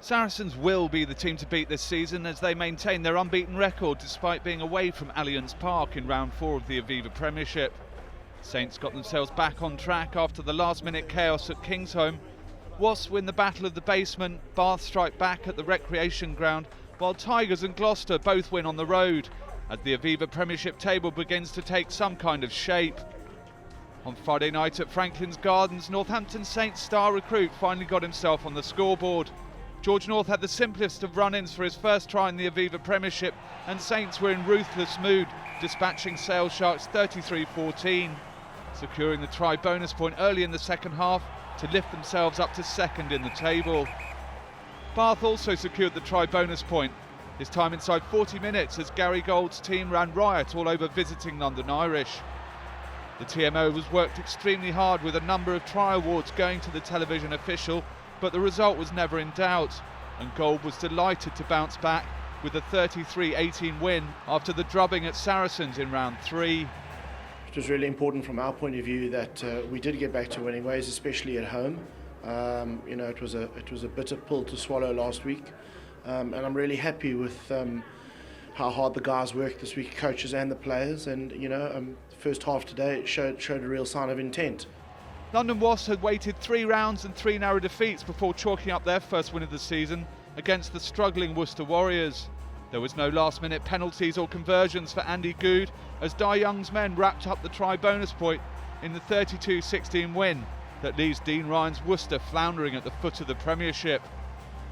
Saracens will be the team to beat this season as they maintain their unbeaten record despite being away from Allianz Park in round 4 of the Aviva Premiership. Saints got themselves back on track after the last-minute chaos at Kingsholm. Wasps win the battle of the basement, Bath strike back at the recreation ground, while Tigers and Gloucester both win on the road, as the Aviva Premiership table begins to take some kind of shape. On Friday night at Franklin's Gardens, Northampton Saints star recruit finally got himself on the scoreboard. George North had the simplest of run-ins for his first try in the Aviva Premiership, and Saints were in ruthless mood, dispatching Sale Sharks 33-14, securing the try bonus point early in the second half to lift themselves up to second in the table. Bath also secured the try bonus point, this time inside 40 minutes as Gary Gould's team ran riot all over visiting London Irish. The TMO was worked extremely hard with a number of try awards going to the television official, but the result was never in doubt, and Gould was delighted to bounce back with a 33-18 win after the drubbing at Saracens in round 3. It was really important from our point of view that we did get back to winning ways, especially at home. It was a bitter pill to swallow last week, and I'm really happy with how hard the guys worked this week, coaches and the players. And the first half today it showed a real sign of intent. London Wasps had waited 3 rounds and 3 narrow defeats before chalking up their first win of the season against the struggling Worcester Warriors. There was no last-minute penalties or conversions for Andy Good as Di Young's men wrapped up the try bonus point in the 32-16 win that leaves Dean Ryan's Worcester floundering at the foot of the Premiership.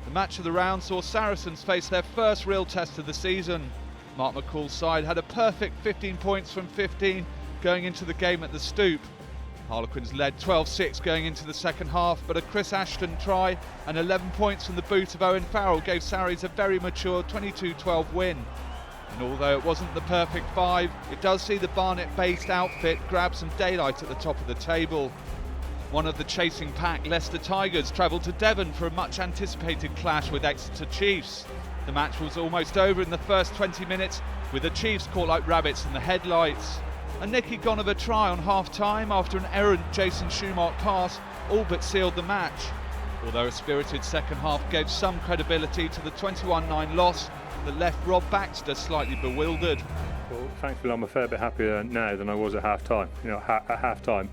The match of the round saw Saracens face their first real test of the season. Mark McCall's side had a perfect 15 points from 15 going into the game at the Stoop. Harlequins led 12-6 going into the second half, but a Chris Ashton try and 11 points from the boot of Owen Farrell gave Sarries a very mature 22-12 win. And although it wasn't the perfect 5, it does see the Barnet-based outfit grab some daylight at the top of the table. One of the chasing pack, Leicester Tigers, travelled to Devon for a much-anticipated clash with Exeter Chiefs. The match was almost over in the first 20 minutes, with the Chiefs caught like rabbits in the headlights. A Nicky Gonover try on half-time after an errant Jason Schumacher pass all but sealed the match. Although a spirited second half gave some credibility to the 21-9 loss that left Rob Baxter slightly bewildered. Well, thankfully I'm a fair bit happier now than I was at half-time. At half-time,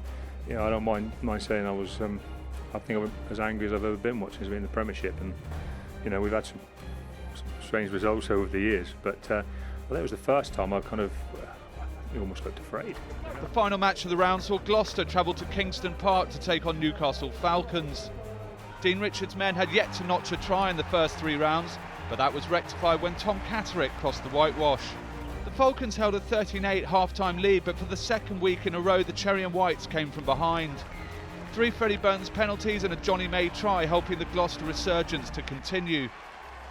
I don't mind saying I think I'm as angry as I've ever been watching us in the Premiership, and we've had some strange results over the years, but that was the first time I almost looked afraid. The final match of the round saw Gloucester travel to Kingston Park to take on Newcastle Falcons. Dean Richards' men had yet to notch a try in the first 3 rounds, but that was rectified when Tom Catterick crossed the whitewash. The Falcons held a 13-8 half-time lead, but for the second week in a row the Cherry and Whites came from behind. 3 Freddie Burns penalties and a Johnny May try helping the Gloucester resurgence to continue.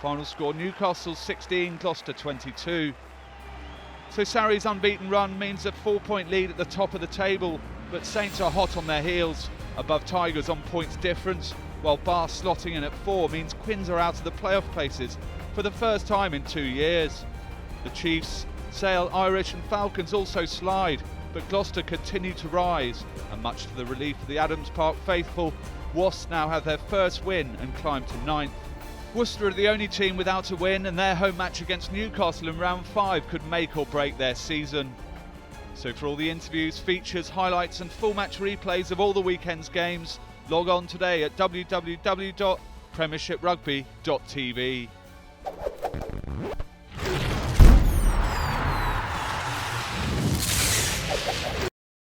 Final score Newcastle 16, Gloucester 22. So Sarries' unbeaten run means a 4-point lead at the top of the table, but Saints are hot on their heels, above Tigers on points difference, while Bath slotting in at 4 means Quins are out of the playoff places for the first time in 2 years. The Chiefs, Sale, Irish and Falcons also slide, but Gloucester continue to rise, and much to the relief of the Adams Park faithful, Wasps now have their first win and climb to 9th. Worcester are the only team without a win, and their home match against Newcastle in round 5 could make or break their season. So for all the interviews, features, highlights and full match replays of all the weekend's games, log on today at www.premiershiprugby.tv.